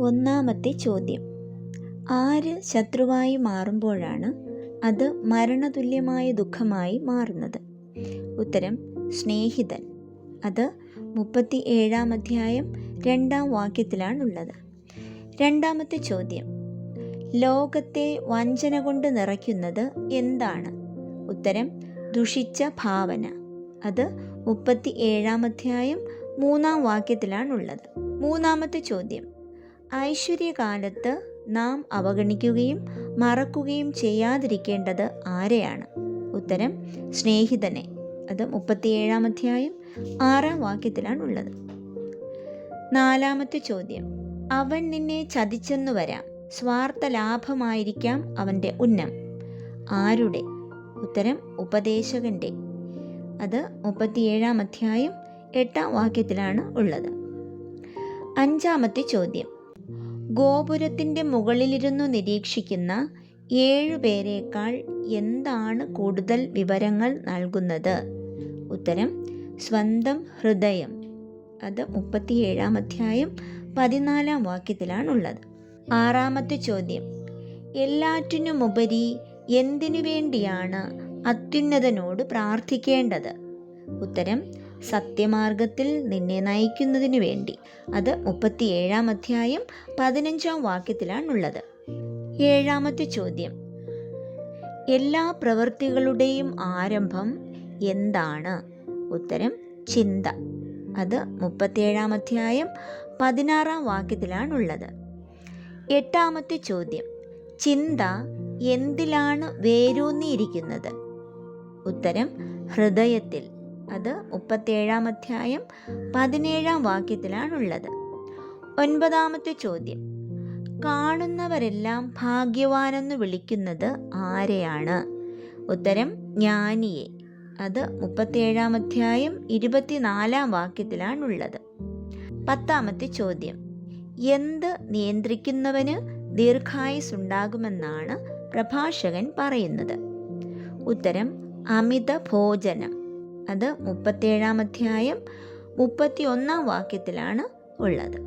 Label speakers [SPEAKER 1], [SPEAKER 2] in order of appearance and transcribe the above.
[SPEAKER 1] ഒന്നാമത്തെ ചോദ്യം: ആര് ശത്രുവായി മാറുമ്പോഴാണ് അത് മരണതുല്യമായ ദുഃഖമായി മാറുന്നത്? ഉത്തരം: സ്നേഹിതൻ. അത് 37-ാം അധ്യായം 2-ാം വാക്യത്തിലാണുള്ളത്. രണ്ടാമത്തെ ചോദ്യം: ലോകത്തെ വഞ്ചന കൊണ്ട് നിറയ്ക്കുന്നത് എന്താണ്? ഉത്തരം: ദുഷിച്ച ഭാവന. അത് 37-ാം അധ്യായം 3-ാം വാക്യത്തിലാണുള്ളത്. മൂന്നാമത്തെ ചോദ്യം: ഐശ്വര്യകാലത്ത് നാം അവഗണിക്കുകയും മറക്കുകയും ചെയ്യാതിരിക്കേണ്ടത് ആരെയാണ്? ഉത്തരം: സ്നേഹിതനെ. അത് 37-ാം അധ്യായം 6-ാം വാക്യത്തിലാണുള്ളത്. നാലാമത്തെ ചോദ്യം: അവൻ നിന്നെ ചതിച്ചെന്നു വരാം, സ്വാർത്ഥ ലാഭമായിരിക്കാം അവൻ്റെ ഉന്നം. ആരുടെ? ഉത്തരം: ഉപദേശകൻ്റെ. അത് 37-ാം അധ്യായം 8-ാം വാക്യത്തിലാണ് ഉള്ളത്. അഞ്ചാമത്തെ ചോദ്യം: ഗോപുരത്തിൻ്റെ മുകളിലിരുന്നു നിരീക്ഷിക്കുന്ന 7 പേരേക്കാൾ എന്താണ് കൂടുതൽ വിവരങ്ങൾ നൽകുന്നത്? ഉത്തരം: സ്വന്തം ഹൃദയം. അത് 37-ാം അധ്യായം 14-ാം വാക്യത്തിലാണുള്ളത്. ആറാമത്തെ ചോദ്യം: എല്ലാറ്റിനുമുപരി എന്തിനു വേണ്ടിയാണ് അത്യുന്നതനോട് പ്രാർത്ഥിക്കേണ്ടത്? ഉത്തരം: സത്യമാർഗത്തിൽ നിന്നെ നയിക്കുന്നതിനു വേണ്ടി. അത് 37-ാം അധ്യായം 15-ാം വാക്യത്തിലാണുള്ളത്. ഏഴാമത്തെ ചോദ്യം: എല്ലാ പ്രവൃത്തികളുടെയും ആരംഭം എന്താണ്? ഉത്തരം: ചിന്ത. അത് 37-ാം അധ്യായം 16-ാം വാക്യത്തിലാണുള്ളത്. എട്ടാമത്തെ ചോദ്യം: ചിന്ത എന്തിലാണ് വേരൂന്നിയിരിക്കുന്നത്? ഉത്തരം: ഹൃദയത്തിൽ. അത് 37-ാം അധ്യായം 17-ാം വാക്യത്തിലാണുള്ളത്. ഒൻപതാമത്തെ ചോദ്യം: കാണുന്നവരെല്ലാം ഭാഗ്യവാനെന്ന് വിളിക്കുന്നത് ആരെയാണ്? ഉത്തരം: ജ്ഞാനിയെ. അത് 37-ാം അധ്യായം 24-ാം വാക്യത്തിലാണുള്ളത്. പത്താമത്തെ ചോദ്യം: എന്ത് നിയന്ത്രിക്കുന്നവന് ദീർഘായുസ്സുണ്ടാകുമെന്നാണ് പ്രഭാഷകൻ പറയുന്നത്? ഉത്തരം: അമിത ഭോജനം. അത് 37-ാം അധ്യായം 31-ാം വാക്യത്തിലാണ് ഉള്ളത്.